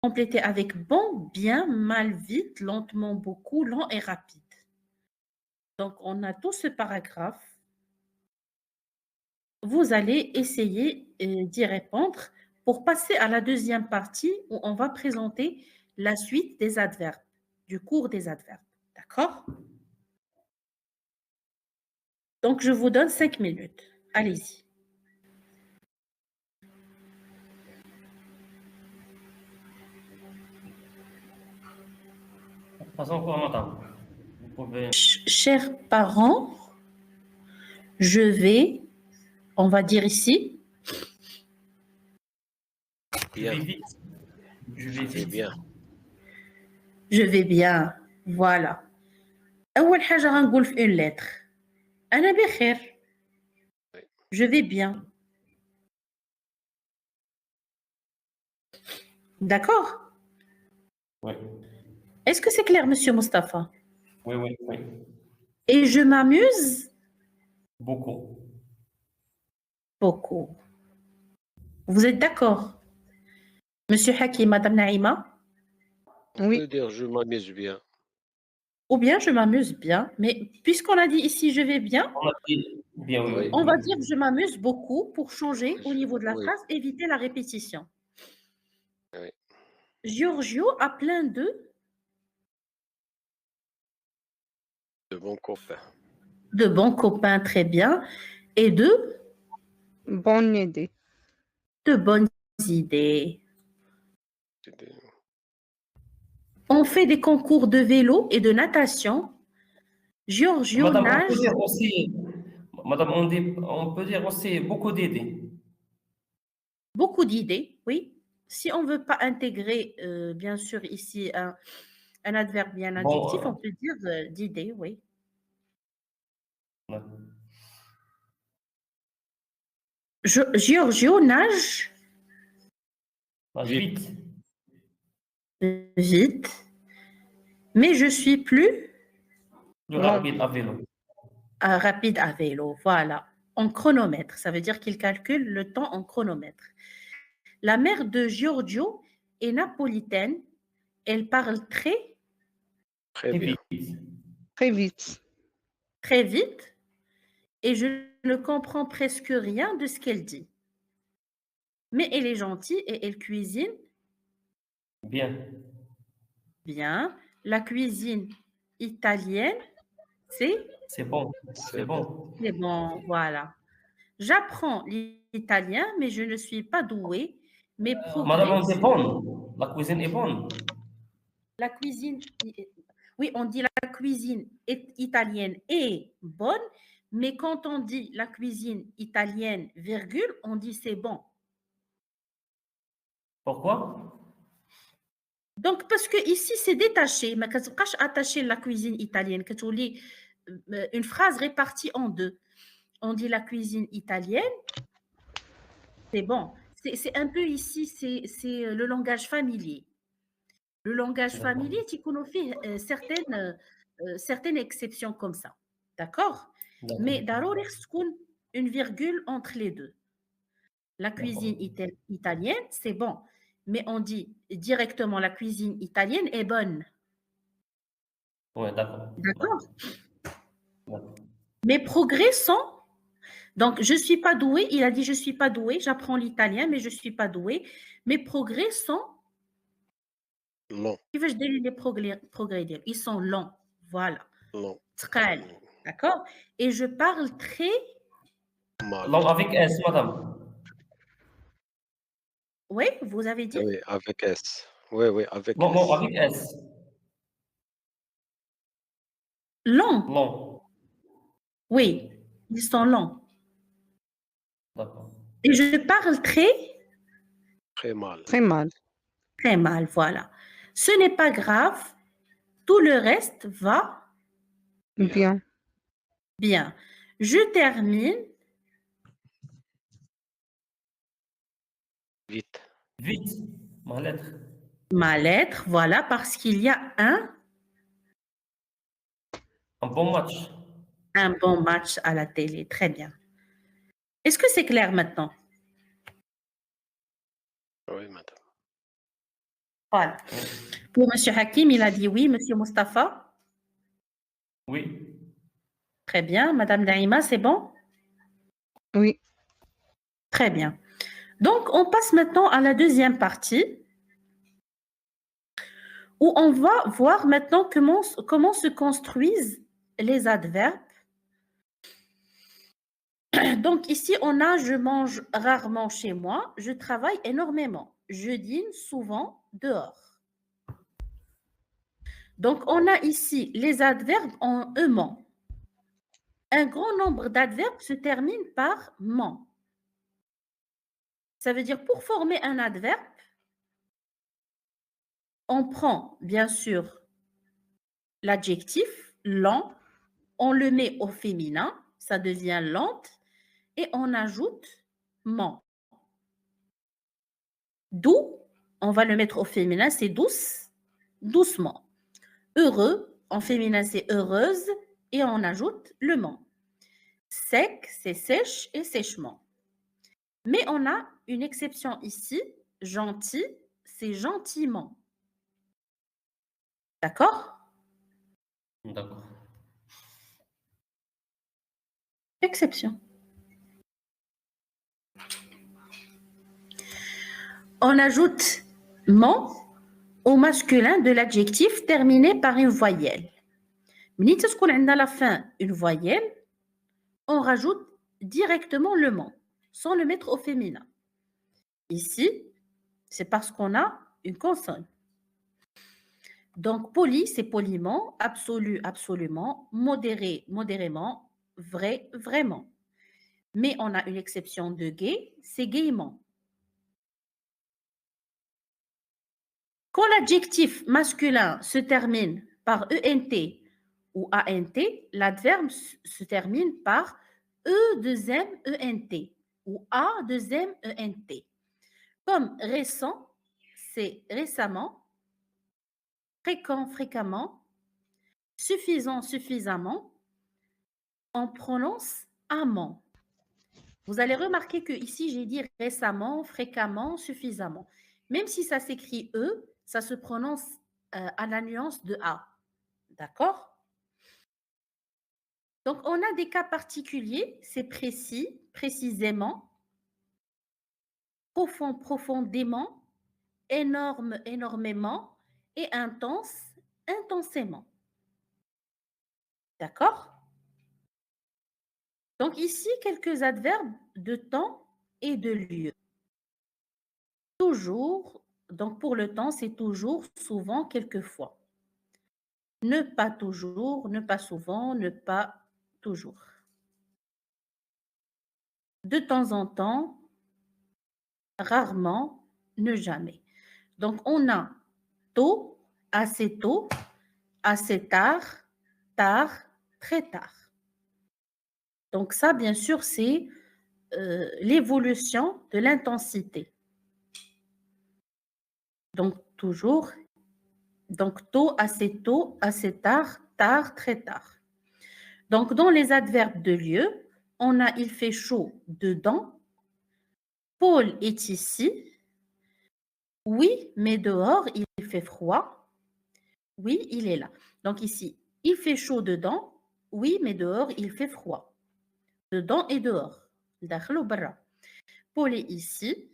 Complétez avec bon, bien, mal, vite, lentement, beaucoup, lent et rapide. Donc, on a tout ce paragraphe. Vous allez essayer d'y répondre pour passer à la deuxième partie où on va présenter la suite des adverbes, du cours des adverbes. D'accord? Donc, je vous donne 5 minutes. Allez-y. Pas encore, madame. Vous pouvez... Chers parents, je vais, on va dire ici, Je vais vite. Je vais vite. bien. je vais bien. Voilà. أول حاجة غنقول في une lettre. أنا بخير. Je vais bien. D'accord? Oui. Est-ce que c'est clair, monsieur Mustapha? Oui, oui, oui. Et je m'amuse Beaucoup. beaucoup. Vous êtes d'accord? Monsieur Hakim, madame Naïma? On peut dire je m'amuse bien. Ou bien je m'amuse bien, mais puisqu'on a dit ici je vais bien, On a dit bien, oui. Oui. on va dire je m'amuse beaucoup pour changer au niveau de la Oui. phrase, éviter la répétition. Oui. Giorgio a plein De bons copains. de bons copains, très bien, et Bonne idée. de bonnes idées. C'est des- On fait des concours de vélo et de natation. Giorgio Madame, on nage peut dire aussi, madame, on peut dire aussi beaucoup d'idées. beaucoup d'idées, oui. Si on ne veut pas intégrer, bien sûr, ici un adverbe et un adjectif, on Bon, peut dire d'idées, oui. ouais. Giorgio nage Vite. vite, mais je suis plus Plus rapide à vélo. rapide à vélo. Voilà. En chronomètre, ça veut dire qu'il calcule le temps en chronomètre. La mère de Giorgio est napolitaine. Elle parle très, Très Très bien. vite. Très vite. très vite et je ne comprends presque rien de ce qu'elle dit. Mais elle est gentille et elle cuisine Bien. bien. La cuisine italienne, C'est bon. C'est bon. c'est bon, voilà. J'apprends l'italien, mais je ne suis pas douée. Mes Madame, progrès on est sont... bonne. La cuisine est bonne. La cuisine, oui, on dit la cuisine italienne est bonne, mais quand on dit la cuisine italienne, virgule, on dit c'est bon. Pourquoi? Donc, parce que ici, c'est détaché. Mais quand tu attaché la cuisine italienne, que tu lis une phrase répartie en deux. On dit la cuisine italienne, c'est bon. C'est un peu ici, c'est le langage familier. Le langage D'accord. familier, tu connais certaines exceptions comme ça. D'accord? Mais D'accord. une virgule entre les deux. La cuisine D'accord. italienne, c'est bon. Mais on dit directement la cuisine italienne est bonne. Oui, d'accord. D'accord? D'accord. Mes progrès sont... Donc, je ne suis pas douée. Il a dit, je ne suis pas douée. J'apprends l'italien, mais je ne suis pas douée. Mes progrès sont... long. كيفاش دايرين les progrès ديالو ils sont longs, voilà. Long. ثقال, d'accord? Et je parle très... Mal. Donc, avec S, madame. Oui, vous avez dit? Oui, avec S. Oui, oui, avec Bon, S. avec S. Long, Long. oui, ils sont longs. D'accord. Et je parle très, Très mal. Très mal. très mal, voilà. Ce n'est pas grave, tout le reste va Bien. bien. Je termine Vite. Vite. Ma lettre. ma lettre, voilà, parce qu'il y a Un bon match. un bon match à la télé. Très bien. Est-ce que c'est clair maintenant? Oui, madame. Voilà. Pour M. Hakim, il a dit oui. M. Mustafa? Oui. Très bien. Madame Naïma, c'est bon? Oui. Très bien. Donc, on passe maintenant à la deuxième partie où on va voir maintenant comment se construisent les adverbes. Donc, ici, on a « je mange rarement chez moi »,« je travaille énormément »,« je dîne souvent dehors ». Donc, on a ici les adverbes en aimant. Un grand nombre d'adverbes se terminent par « ment ». Ça veut dire, pour former un adverbe, on prend, bien sûr, l'adjectif « lent », on le met au féminin, ça devient « lente », et on ajoute « ment ». Doux, on va le mettre au féminin, c'est « douce », doucement. Heureux, en féminin, c'est « heureuse », et on ajoute le « ment ». Sec, c'est « sèche » et « sèchement ». Mais on a une exception ici, « gentil », c'est « gentiment ». D'accord? D'accord. Exception. On ajoute « ment » au masculin de l'adjectif terminé par une voyelle. Mais quand on a à la fin une voyelle, on rajoute directement le « ment » sans le mettre au féminin. Ici, c'est parce qu'on a une consonne. Donc, poli, c'est poliment, absolu, absolument, modéré, modérément, vrai, vraiment. Mais on a une exception de gai, c'est gaiement. Quand l'adjectif masculin se termine par ENT ou ANT, l'adverbe se termine par E2M-ENT ou A2M-ENT. Comme récent, c'est récemment, fréquent, fréquemment, suffisant, suffisamment, on prononce amant. Vous allez remarquer que ici j'ai dit récemment, fréquemment, suffisamment. Même si ça s'écrit E, ça se prononce à la nuance de A. D'accord? Donc, on a des cas particuliers, c'est précis, précisément, profond, profondément, énorme, énormément, et intense, intensément. D'accord? Donc, ici, quelques adverbes de temps et de lieu. Toujours, donc pour le temps, c'est toujours, souvent, quelquefois. Ne pas toujours, ne pas souvent, ne pas toujours. De temps en temps, rarement, ne jamais. Donc, on a tôt, assez tard, tard, très tard. Donc ça, bien sûr, c'est l'évolution de l'intensité. Donc, toujours, donc tôt, assez tard, tard, très tard. Donc, dans les adverbes de lieu, on a « il fait chaud dedans »,« Paul est ici »,« oui, mais dehors, il fait froid »,« oui, il est là ». Donc ici, « il fait chaud dedans »,« oui, mais dehors, il fait froid ». Dedans et dehors. Paul est ici.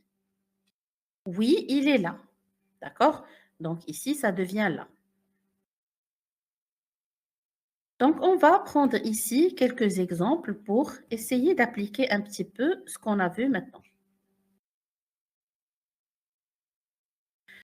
Oui, il est là. D'accord? Donc ici, ça devient là. Donc, on va prendre ici quelques exemples pour essayer d'appliquer un petit peu ce qu'on a vu maintenant.